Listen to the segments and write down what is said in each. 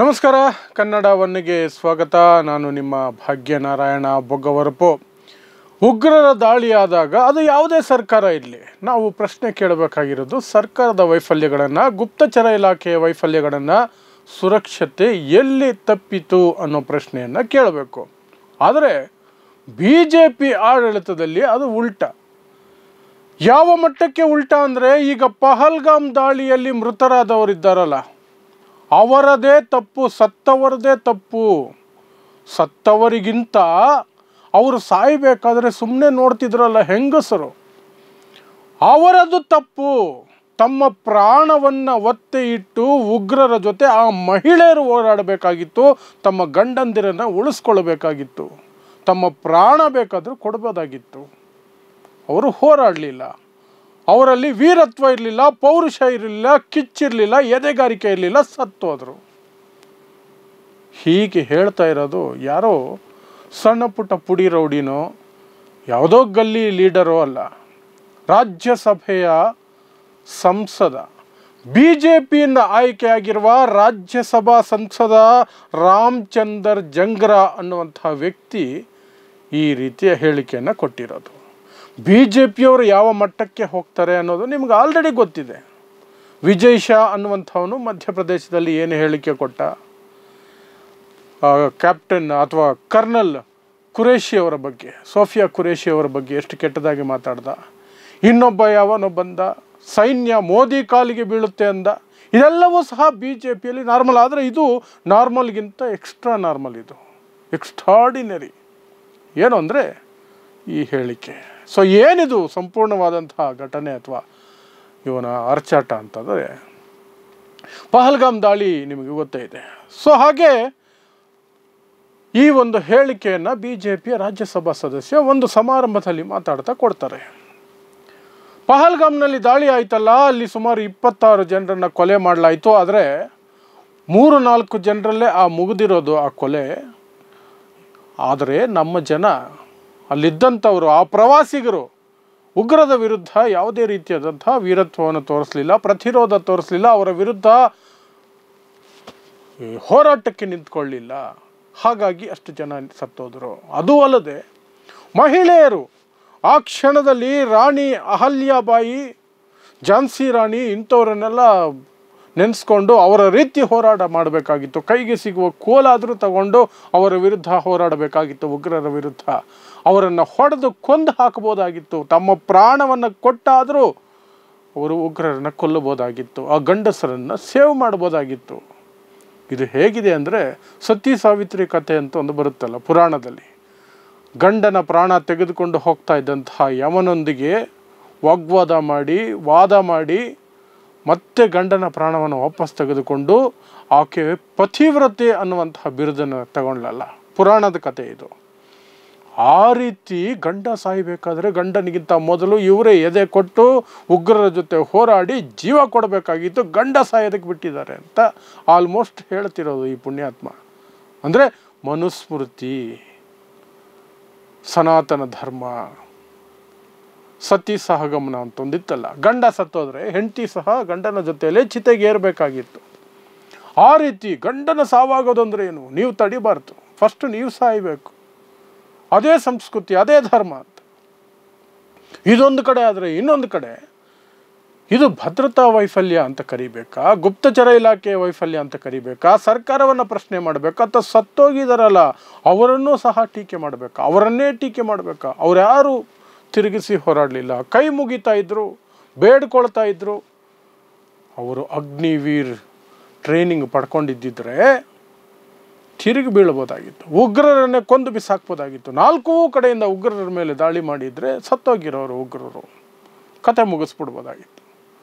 ನಮಸ್ಕಾರ. ಕನ್ನಡ ಒನ್ನಿಗೆ ಸ್ವಾಗತ. ನಾನು ನಿಮ್ಮ ಭಾಗ್ಯನಾರಾಯಣ ಬೊಗ್ಗವರಪು. ಉಗ್ರರ ದಾಳಿಯಾದಾಗ ಅದು ಯಾವುದೇ ಸರ್ಕಾರ ಇರಲಿ, ನಾವು ಪ್ರಶ್ನೆ ಕೇಳಬೇಕಾಗಿರೋದು ಸರ್ಕಾರದ ವೈಫಲ್ಯಗಳನ್ನು, ಗುಪ್ತಚರ ಇಲಾಖೆಯ ವೈಫಲ್ಯಗಳನ್ನು, ಸುರಕ್ಷತೆ ಎಲ್ಲಿ ತಪ್ಪಿತು ಅನ್ನೋ ಪ್ರಶ್ನೆಯನ್ನು ಕೇಳಬೇಕು. ಆದರೆ BJP ಆಡಳಿತದಲ್ಲಿ ಅದು ಉಲ್ಟಾ. ಯಾವ ಮಟ್ಟಕ್ಕೆ ಉಲ್ಟಾ ಅಂದರೆ, ಈಗ ಪಹಲ್ಗಾಮ್ ದಾಳಿಯಲ್ಲಿ ಮೃತರಾದವರಿದ್ದಾರಲ್ಲ, ಅವರದೇ ತಪ್ಪು, ಸತ್ತವರದೇ ತಪ್ಪು. ಸತ್ತವರಿಗಿಂತ ಅವರು ಸಾಯಬೇಕಾದ್ರೆ ಸುಮ್ಮನೆ ನೋಡ್ತಿದ್ರಲ್ಲ ಹೆಂಗಸರು, ಅವರದು ತಪ್ಪು. ತಮ್ಮ ಪ್ರಾಣವನ್ನು ಒತ್ತೆ ಇಟ್ಟು ಉಗ್ರರ ಜೊತೆ ಆ ಮಹಿಳೆಯರು ಹೋರಾಡಬೇಕಾಗಿತ್ತು, ತಮ್ಮ ಗಂಡಂದಿರನ್ನು ಉಳಿಸ್ಕೊಳ್ಬೇಕಾಗಿತ್ತು, ತಮ್ಮ ಪ್ರಾಣ ಬೇಕಾದರೂ ಕೊಡ್ಬೋದಾಗಿತ್ತು. ಅವರು ಹೋರಾಡಲಿಲ್ಲ. ಅವರಲ್ಲಿ ವೀರತ್ವ ಇರಲಿಲ್ಲ, ಪೌರುಷ ಇರಲಿಲ್ಲ, ಕಿಚ್ಚಿರಲಿಲ್ಲ, ಎದೆಗಾರಿಕೆ ಇರಲಿಲ್ಲ, ಸತ್ತೋದ್ರು. ಹೀಗೆ ಹೇಳ್ತಾ ಇರೋದು ಯಾರೋ ಸಣ್ಣ ಪುಟ್ಟ ಪುಡಿ ರೌಡಿನೋ ಯಾವುದೋ ಗಲ್ಲಿ ಲೀಡರೋ ಅಲ್ಲ, ರಾಜ್ಯಸಭೆಯ ಸಂಸದ, BJPಯಿಂದ ಆಯ್ಕೆಯಾಗಿರುವ ರಾಜ್ಯಸಭಾ ಸಂಸದ ರಾಮಚಂದರ್ ಜಂಗ್ರಾ ಅನ್ನುವಂಥ ವ್ಯಕ್ತಿ ಈ ರೀತಿಯ ಹೇಳಿಕೆಯನ್ನು ಕೊಟ್ಟಿರೋದು. BJPಯವರು ಯಾವ ಮಟ್ಟಕ್ಕೆ ಹೋಗ್ತಾರೆ ಅನ್ನೋದು ನಿಮ್ಗೆ ಆಲ್ರೆಡಿ ಗೊತ್ತಿದೆ. ವಿಜಯ್ ಶಾ ಅನ್ನುವಂಥವನು ಮಧ್ಯಪ್ರದೇಶದಲ್ಲಿ ಏನು ಹೇಳಿಕೆ ಕೊಟ್ಟ, ಕ್ಯಾಪ್ಟನ್ ಅಥವಾ ಕರ್ನಲ್ ಕುರೇಶಿ ಅವರ ಬಗ್ಗೆ, ಸೋಫಿಯಾ ಕುರೇಶಿ ಅವರ ಬಗ್ಗೆ ಎಷ್ಟು ಕೆಟ್ಟದಾಗಿ ಮಾತಾಡ್ದ. ಇನ್ನೊಬ್ಬ ಯಾವನೋ ಬಂದ, ಸೈನ್ಯ ಮೋದಿ ಕಾಲಿಗೆ ಬೀಳುತ್ತೆ ಅಂದ. ಇದೆಲ್ಲವೂ ಸಹ BJPಯಲ್ಲಿ ನಾರ್ಮಲ್. ಆದರೆ ಇದು ನಾರ್ಮಲ್ಗಿಂತ ಎಕ್ಸ್ಟ್ರಾ ನಾರ್ಮಲ್, ಇದು ಎಕ್ಸ್ಟ್ರಾಡಿನರಿ. ಏನು ಅಂದರೆ ಈ ಹೇಳಿಕೆ. ಸೊ ಏನಿದು ಸಂಪೂರ್ಣವಾದಂತಹ ಘಟನೆ ಅಥವಾ ಇವನ ಅರ್ಚಾಟ ಅಂತಂದರೆ, ಪಹಲ್ಗಾಮ್ ದಾಳಿ ನಿಮಗೆ ಗೊತ್ತೇ ಇದೆ. ಸೊ ಹಾಗೆ ಈ ಒಂದು ಹೇಳಿಕೆಯನ್ನು BJPಯ ರಾಜ್ಯಸಭಾ ಸದಸ್ಯ ಒಂದು ಸಮಾರಂಭದಲ್ಲಿ ಮಾತಾಡ್ತಾ ಕೊಡ್ತಾರೆ. ಪಹಲ್ಗಾಮ್ನಲ್ಲಿ ದಾಳಿ ಆಯ್ತಲ್ಲ, ಅಲ್ಲಿ ಸುಮಾರು 26 ಜನರನ್ನು ಕೊಲೆ ಮಾಡಲಾಯಿತು. ಆದರೆ 3-4 ಜನರಲ್ಲೇ ಮುಗಿದಿರೋದು ಆ ಕೊಲೆ. ಆದರೆ ನಮ್ಮ ಜನ, ಅಲ್ಲಿದ್ದಂಥವರು, ಆ ಪ್ರವಾಸಿಗರು ಉಗ್ರದ ವಿರುದ್ಧ ಯಾವುದೇ ರೀತಿಯಾದಂಥ ವೀರತ್ವವನ್ನು ತೋರಿಸಲಿಲ್ಲ, ಪ್ರತಿರೋಧ ತೋರಿಸಲಿಲ್ಲ, ಅವರ ವಿರುದ್ಧ ಹೋರಾಟಕ್ಕೆ ನಿಂತ್ಕೊಳ್ಳಿಲ್ಲ. ಹಾಗಾಗಿ ಅಷ್ಟು ಜನ ಸತ್ತೋದ್ರು. ಅದೂ ಅಲ್ಲದೆ ಮಹಿಳೆಯರು ಆ ಕ್ಷಣದಲ್ಲಿ ರಾಣಿ ಅಹಲ್ಯಾಬಾಯಿ, ಝಾನ್ಸಿ ರಾಣಿ ಇಂಥವರನ್ನೆಲ್ಲ ನೆನೆಸ್ಕೊಂಡು ಅವರ ರೀತಿ ಹೋರಾಟ ಮಾಡಬೇಕಾಗಿತ್ತು. ಕೈಗೆ ಸಿಗುವ ಕೋಲಾದರೂ ತಗೊಂಡು ಅವರ ವಿರುದ್ಧ ಹೋರಾಡಬೇಕಾಗಿತ್ತು. ಉಗ್ರರ ವಿರುದ್ಧ ಅವರನ್ನು ಹೊಡೆದು ಕೊಂದು ಹಾಕಬಹುದಾಗಿತ್ತು. ತಮ್ಮ ಪ್ರಾಣವನ್ನು ಕೊಟ್ಟಾದರೂ ಅವರು ಉಗ್ರರನ್ನು ಕೊಲ್ಲಬಹುದಾಗಿತ್ತು. ಆ ಗಂಡಸರನ್ನು ಸೇವ್ ಮಾಡ್ಬೋದಾಗಿತ್ತು. ಇದು ಹೇಗಿದೆ ಅಂದರೆ, ಸತಿ ಸಾವಿತ್ರಿ ಕಥೆ ಅಂತ ಒಂದು ಬರುತ್ತಲ್ಲ ಪುರಾಣದಲ್ಲಿ. ಗಂಡನ ಪ್ರಾಣ ತೆಗೆದುಕೊಂಡು ಹೋಗ್ತಾ ಇದ್ದಂತಹ ಯಮನೊಂದಿಗೆ ವಾಗ್ವಾದ ಮಾಡಿ, ವಾದ ಮಾಡಿ, ಮತ್ತೆ ಗಂಡನ ಪ್ರಾಣವನ್ನು ವಾಪಸ್ ತೆಗೆದುಕೊಂಡು ಆಕೆ ಪತಿವ್ರತೆ ಅನ್ನುವಂತಹ ಬಿರುದನ್ನು ತಗೊಂಡ್ಲಲ್ಲ. ಪುರಾಣದ ಕಥೆ ಇದು. ಆ ರೀತಿ ಗಂಡ ಸಾಯಬೇಕಾದ್ರೆ ಗಂಡನಿಗಿಂತ ಮೊದಲು ಇವರೇ ಎದೆ ಕೊಟ್ಟು ಉಗ್ರರ ಜೊತೆ ಹೋರಾಡಿ ಜೀವ ಕೊಡಬೇಕಾಗಿತ್ತು. ಗಂಡ ಸಾಯೋದಕ್ಕೆ ಬಿಟ್ಟಿದ್ದಾರೆ ಅಂತ ಆಲ್ಮೋಸ್ಟ್ ಹೇಳ್ತಿರೋದು ಈ ಪುಣ್ಯಾತ್ಮ. ಅಂದರೆ ಮನುಸ್ಮೃತಿ, ಸನಾತನ ಧರ್ಮ, ಸತಿ ಸಹಗಮನ ಅಂತ ಒಂದಿತ್ತಲ್ಲ. ಗಂಡ ಸತ್ತೋದ್ರೆ ಹೆಂಡತಿ ಸಹ ಗಂಡನ ಜೊತೆಯಲ್ಲೇ ಚಿತೆಗೇರಬೇಕಾಗಿತ್ತು. ಆ ರೀತಿ ಗಂಡನ ಸಾವಾಗೋದಂದ್ರೆ ಏನು, ನೀವು ತಡಿಬಾರ್ದು, ಫಸ್ಟ್ ನೀವು ಸಾಯಬೇಕು. ಅದೇ ಸಂಸ್ಕೃತಿ, ಅದೇ ಧರ್ಮ ಅಂತ. ಇದೊಂದು ಕಡೆ. ಆದರೆ ಇನ್ನೊಂದು ಕಡೆ ಇದು ಭದ್ರತಾ ವೈಫಲ್ಯ ಅಂತ ಕರಿಬೇಕಾ, ಗುಪ್ತಚರ ಇಲಾಖೆಯ ವೈಫಲ್ಯ ಅಂತ ಕರಿಬೇಕಾ, ಸರ್ಕಾರವನ್ನು ಪ್ರಶ್ನೆ ಮಾಡಬೇಕಾ, ಅಥವಾ ಸತ್ತೋಗಿದಾರಲ್ಲ ಅವರನ್ನೂ ಸಹ ಟೀಕೆ ಮಾಡಬೇಕಾ, ಅವರನ್ನೇ ಟೀಕೆ ಮಾಡಬೇಕಾ? ಅವ್ರು ಯಾರು ತಿರುಗಿಸಿ ಹೋರಾಡಲಿಲ್ಲ, ಕೈ ಮುಗಿತಾ ಇದ್ರು, ಬೇಡ್ಕೊಳ್ತಾ ಇದ್ರು. ಅವರು ಅಗ್ನಿವೀರ್ ಟ್ರೈನಿಂಗ್ ಪಡ್ಕೊಂಡಿದ್ದಿದ್ರೆ ತಿರುಗಿ ಬೀಳ್ಬೋದಾಗಿತ್ತು, ಉಗ್ರರನ್ನೇ ಕೊಂದು ಬಿಸಾಕ್ಬೋದಾಗಿತ್ತು. 4 ಕಡೆಯಿಂದ ಉಗ್ರರ ಮೇಲೆ ದಾಳಿ ಮಾಡಿದರೆ ಸತ್ತೋಗಿರೋರು ಉಗ್ರರು, ಕತೆ ಮುಗಿಸ್ಬಿಡ್ಬೋದಾಗಿತ್ತು.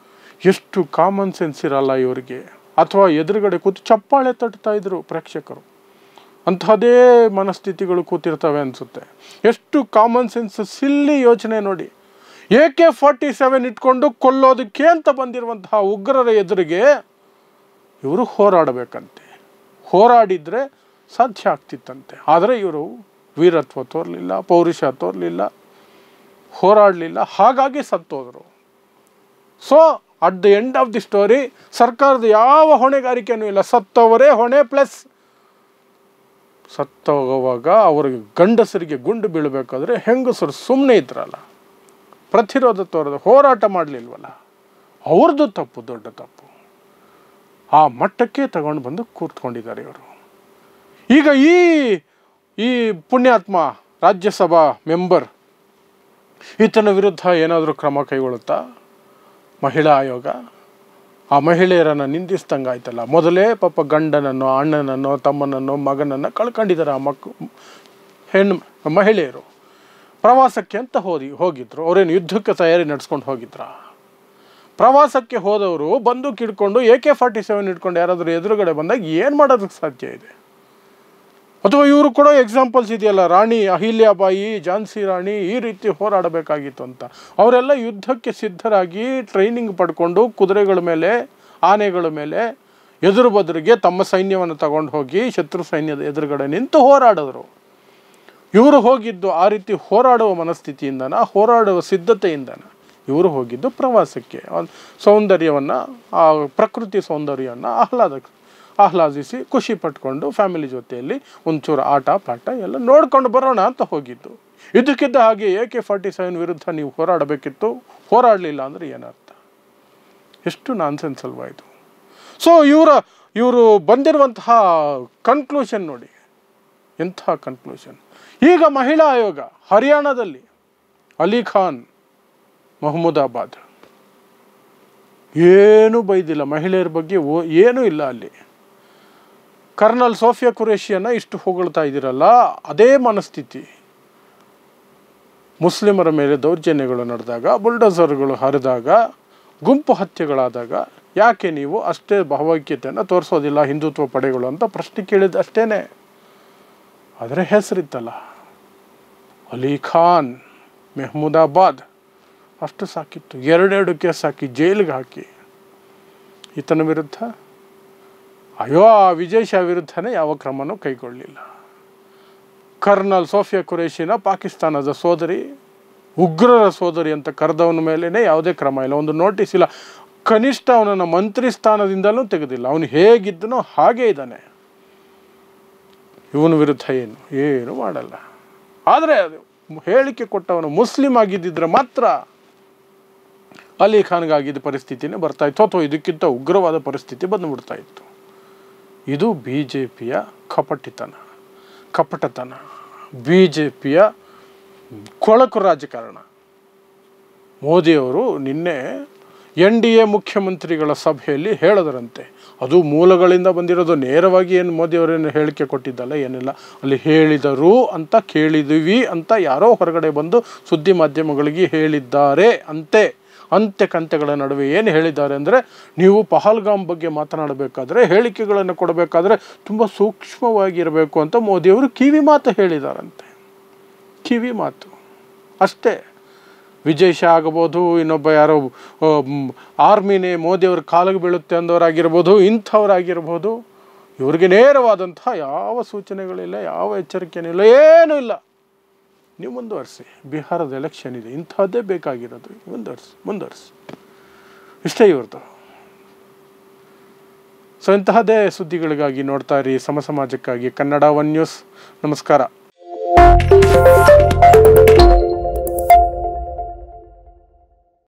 ಎಷ್ಟು ಕಾಮನ್ ಸೆನ್ಸ್ ಇರಲ್ಲ ಇವರಿಗೆ. ಅಥವಾ ಎದುರುಗಡೆ ಕೂತು ಚಪ್ಪಾಳೆ ತಟ್ತಾ ಇದ್ರು ಪ್ರೇಕ್ಷಕರು. ಅಂಥದ್ದೇ ಮನಸ್ಥಿತಿಗಳು ಕೂತಿರ್ತವೆ ಅನಿಸುತ್ತೆ. ಎಷ್ಟು ಕಾಮನ್ ಸೆನ್ಸ್, ಸಿಲ್ಲಿ ಯೋಚನೆ ನೋಡಿ. AK-47 ಇಟ್ಕೊಂಡು ಕೊಲ್ಲೋದಕ್ಕೆ ಅಂತ ಬಂದಿರುವಂತಹ ಉಗ್ರರ ಎದುರಿಗೆ ಇವರು ಹೋರಾಡಬೇಕಂತೆ. ಹೋರಾಡಿದರೆ ಸಾಧ್ಯ ಆಗ್ತಿತ್ತಂತೆ. ಆದರೆ ಇವರು ವೀರತ್ವ ತೋರಲಿಲ್ಲ, ಪೌರುಷ ತೋರಲಿಲ್ಲ, ಹೋರಾಡಲಿಲ್ಲ. ಹಾಗಾಗಿ ಸತ್ತೋದ್ರು. So at the end of the story ಸರ್ಕಾರದ ಯಾವ ಹೊಣೆಗಾರಿಕೆಯೂ ಇಲ್ಲ. ಸತ್ತವರೇ ಹೊಣೆ, ಪ್ಲಸ್ ಸತ್ತೋಗುವಾಗ ಅವ್ರಿಗೆ ಗಂಡಸರಿಗೆ ಗುಂಡು ಬೀಳಬೇಕಾದ್ರೆ ಹೆಂಗಸರು ಸುಮ್ಮನೆ ಇದ್ರಲ್ಲ, ಪ್ರತಿರೋಧ ತೋರದ ಹೋರಾಟ ಮಾಡಲಿಲ್ವಲ್ಲ, ಅವ್ರದ್ದು ತಪ್ಪು, ದೊಡ್ಡ ತಪ್ಪು. ಆ ಮಟ್ಟಕ್ಕೆ ತಗೊಂಡು ಬಂದು ಕೂತ್ಕೊಂಡಿದ್ದಾರೆ ಇವರು. ಈಗ ಈ ಪುಣ್ಯಾತ್ಮ ರಾಜ್ಯಸಭಾ ಮೆಂಬರ್ ಈತನ ವಿರುದ್ಧ ಏನಾದರೂ ಕ್ರಮ ಕೈಗೊಳ್ಳುತ್ತಾ ಮಹಿಳಾ ಆಯೋಗ? ಆ ಮಹಿಳೆಯರನ್ನು ನಿಂದಿಸ್ದಂಗಾಯ್ತಲ್ಲ. ಮೊದಲೇ ಪಾಪ ಗಂಡನನ್ನು, ಅಣ್ಣನನ್ನು, ತಮ್ಮನನ್ನು, ಮಗನನ್ನು ಕಳ್ಕೊಂಡಿದ್ದಾರೆ ಆ ಮಹಿಳೆಯರು. ಪ್ರವಾಸಕ್ಕೆ ಅಂತ ಹೋಗಿದ್ರು. ಅವರೇನು ಯುದ್ಧಕ್ಕೆ ತಯಾರಿ ನಡೆಸ್ಕೊಂಡು ಹೋಗಿದ್ರ? ಪ್ರವಾಸಕ್ಕೆ ಹೋದವರು ಬಂದೂಕು ಹಿಡ್ಕೊಂಡು AK-47 ಹಿಡ್ಕೊಂಡು ಯಾರಾದರೂ ಎದುರುಗಡೆ ಬಂದಾಗ ಏನು ಮಾಡೋದಕ್ಕೆ ಸಾಧ್ಯ ಇದೆ? ಅಥವಾ ಇವರು ಕೂಡ ಎಕ್ಸಾಂಪಲ್ಸ್ ಇದೆಯಲ್ಲ, ರಾಣಿ ಅಹಿಲ್ಯಾಬಾಯಿ, ಝಾನ್ಸಿ ರಾಣಿ ಈ ರೀತಿ ಹೋರಾಡಬೇಕಾಗಿತ್ತು ಅಂತ. ಅವರೆಲ್ಲ ಯುದ್ಧಕ್ಕೆ ಸಿದ್ಧರಾಗಿ ಟ್ರೈನಿಂಗ್ ಪಡ್ಕೊಂಡು ಕುದುರೆಗಳ ಮೇಲೆ, ಆನೆಗಳ ಮೇಲೆ ಎದುರು ಬದುರಿಗೆ ತಮ್ಮ ಸೈನ್ಯವನ್ನು ತಗೊಂಡು ಹೋಗಿ ಶತ್ರು ಸೈನ್ಯದ ಎದುರುಗಡೆ ನಿಂತು ಹೋರಾಡಿದ್ರು. ಇವರು ಹೋಗಿದ್ದು ಆ ರೀತಿ ಹೋರಾಡುವ ಮನಸ್ಥಿತಿಯಿಂದನ, ಹೋರಾಡುವ ಸಿದ್ಧತೆಯಿಂದನ ಇವರು ಹೋಗಿದ್ದು ಪ್ರವಾಸಕ್ಕೆ. ಸೌಂದರ್ಯವನ್ನು, ಆ ಪ್ರಕೃತಿ ಸೌಂದರ್ಯವನ್ನು ಆಹ್ಲಾದಿಸಿ ಖುಷಿ ಪಟ್ಕೊಂಡು ಫ್ಯಾಮಿಲಿ ಜೊತೆಯಲ್ಲಿ ಒಂಚೂರು ಆಟ ಪಾಠ ಎಲ್ಲ ನೋಡ್ಕೊಂಡು ಬರೋಣ ಅಂತ ಹೋಗಿದ್ದು. ಇದಕ್ಕಿದ್ದ ಹಾಗೆ AK-47 ವಿರುದ್ಧ ನೀವು ಹೋರಾಡಬೇಕಿತ್ತು, ಹೋರಾಡಲಿಲ್ಲ ಅಂದರೆ ಏನರ್ಥ? ಎಷ್ಟು ನಾನ್ಸೆನ್ಸ್ ಅಲ್ವಾ ಇದು? ಸೊ ಇವರು ಬಂದಿರುವಂತಹ ಕನ್ಕ್ಲೂಷನ್ ನೋಡಿ, ಎಂಥ ಕನ್ಕ್ಲೂಷನ್. ಈಗ ಮಹಿಳಾ ಆಯೋಗ ಹರಿಯಾಣದಲ್ಲಿ ಅಲಿ ಖಾನ್ ಮೊಹಮ್ಮದಾಬಾದ್ ಏನೂ ಬೈದಿಲ್ಲ, ಮಹಿಳೆಯರ ಬಗ್ಗೆ ಏನೂ ಇಲ್ಲ. ಅಲ್ಲಿ ಕರ್ನಲ್ ಸೋಫಿಯಾ ಖುರೇಷಿಯನ್ನು ಇಷ್ಟು ಹೊಗಳ್ತಾ ಇದ್ದೀರಲ್ಲ, ಅದೇ ಮನಸ್ಥಿತಿ ಮುಸ್ಲಿಮರ ಮೇಲೆ ದೌರ್ಜನ್ಯಗಳು ನಡೆದಾಗ, ಬುಲ್ಡೋಸರ್ಗಳು ಹರಿದಾಗ, ಗುಂಪು ಹತ್ಯೆಗಳಾದಾಗ ಯಾಕೆ ನೀವು ಅಷ್ಟೇ ಭಾವೈಕ್ಯತೆಯನ್ನು ತೋರಿಸೋದಿಲ್ಲ ಹಿಂದುತ್ವ ಪಡೆಗಳು ಅಂತ ಪ್ರಶ್ನೆ ಕೇಳಿದ್ದು ಅಷ್ಟೇ. ಅದರ ಹೆಸರಿತ್ತಲ್ಲ ಅಲಿ ಖಾನ್ ಮೆಹಮೂದಾಬಾದ್, ಅಷ್ಟು ಸಾಕಿತ್ತು. 2 ಕೇಸ್ ಹಾಕಿ ಜೈಲಿಗೆ ಹಾಕಿ ಈತನ ವಿರುದ್ಧ. ಅಯ್ಯೋ, ಆ ವಿಜಯ್ ಶಾ ವಿರುದ್ಧನೇ ಯಾವ ಕ್ರಮನೂ ಕೈಗೊಳ್ಳಲಿಲ್ಲ. ಕರ್ನಲ್ ಸೋಫಿಯಾ ಖುರೇಷಿನ ಪಾಕಿಸ್ತಾನದ ಸೋದರಿ, ಉಗ್ರರ ಸೋದರಿ ಅಂತ ಕರೆದವನ ಮೇಲೇ ಯಾವುದೇ ಕ್ರಮ ಇಲ್ಲ, ಒಂದು ನೋಟಿಸ್ ಇಲ್ಲ. ಕನಿಷ್ಠ ಅವನನ್ನು ಮಂತ್ರಿ ಸ್ಥಾನದಿಂದಲೂ ತೆಗೆದಿಲ್ಲ. ಅವನು ಹೇಗಿದ್ದನೋ ಹಾಗೇ ಇದ್ದಾನೆ. ಇವನ ವಿರುದ್ಧ ಏನು ಮಾಡಲ್ಲ. ಆದರೆ ಹೇಳಿಕೆ ಕೊಟ್ಟವನು ಮುಸ್ಲಿಂ ಆಗಿದ್ದಿದ್ರೆ ಮಾತ್ರ ಅಲಿ ಖಾನ್ಗಾಗಿದ್ದ ಪರಿಸ್ಥಿತಿನೇ ಬರ್ತಾಯಿತ್ತು, ಅಥವಾ ಇದಕ್ಕಿಂತ ಉಗ್ರವಾದ ಪರಿಸ್ಥಿತಿ ಬಂದುಬಿಡ್ತಾ ಇತ್ತು. ಇದು BJPಯ ಕಪಟತನ, BJPಯ ಕೊಳಕು ರಾಜಕಾರಣ. ಮೋದಿಯವರು ನಿನ್ನೆ NDA ಮುಖ್ಯಮಂತ್ರಿಗಳ ಸಭೆಯಲ್ಲಿ ಹೇಳಿದರಂತೆ, ಅದು ಮೂಲಗಳಿಂದ ಬಂದಿರೋದು, ನೇರವಾಗಿ ಏನು ಮೋದಿಯವರೇನು ಹೇಳಿಕೆ ಕೊಟ್ಟಿದ್ದಲ್ಲ, ಏನಿಲ್ಲ. ಅಲ್ಲಿ ಹೇಳಿದರು ಅಂತ, ಕೇಳಿದ್ವಿ ಅಂತ ಯಾರೋ ಹೊರಗಡೆ ಬಂದು ಸುದ್ದಿ ಮಾಧ್ಯಮಗಳಿಗೆ ಹೇಳಿದ್ದಾರೆ ಅಂತೆ. ಅಂತ್ಯಕಂತೆಗಳ ನಡುವೆ ಏನು ಹೇಳಿದ್ದಾರೆ ಅಂದರೆ, ನೀವು ಪಹಲ್ಗಾಮ್ ಬಗ್ಗೆ ಮಾತನಾಡಬೇಕಾದ್ರೆ, ಹೇಳಿಕೆಗಳನ್ನು ಕೊಡಬೇಕಾದ್ರೆ ತುಂಬ ಸೂಕ್ಷ್ಮವಾಗಿರಬೇಕು ಅಂತ ಮೋದಿಯವರು ಕಿವಿ ಮಾತು ಹೇಳಿದಾರಂತೆ. ಕಿವಿ ಮಾತು ಅಷ್ಟೇ. ವಿಜಯ್ ಶಾ ಆಗಬಹುದು, ಇನ್ನೊಬ್ಬ ಯಾರೋ ಆರ್ಮಿನೇ ಮೋದಿಯವ್ರ ಕಾಲಿಗೆ ಬೀಳುತ್ತೆ ಅಂದವರಾಗಿರ್ಬೋದು, ಇಂಥವರಾಗಿರ್ಬೋದು, ಇವ್ರಿಗೆ ನೇರವಾದಂತಹ ಯಾವ ಸೂಚನೆಗಳಿಲ್ಲ, ಯಾವ ಎಚ್ಚರಿಕೆಯೂ ಏನೂ ಇಲ್ಲ. ನೀವು ಮುಂದುವರಿಸಿ, ಬಿಹಾರದ ಎಲೆಕ್ಷನ್ ಇದೆ, ಇಂಥದ್ದೇ ಬೇಕಾಗಿರೋದು, ಮುಂದುವರಿಸಿ ಇಷ್ಟೇ ಇವ್ರದ್ದು. ಸೊ ಇಂತಹದ್ದೇ ಸುದ್ದಿಗಳಿಗಾಗಿ ನೋಡ್ತಾ ಇರಿ ಸಮ ಸಮಾಜಕ್ಕಾಗಿ ಕನ್ನಡ 1 ನ್ಯೂಸ್. ನಮಸ್ಕಾರ.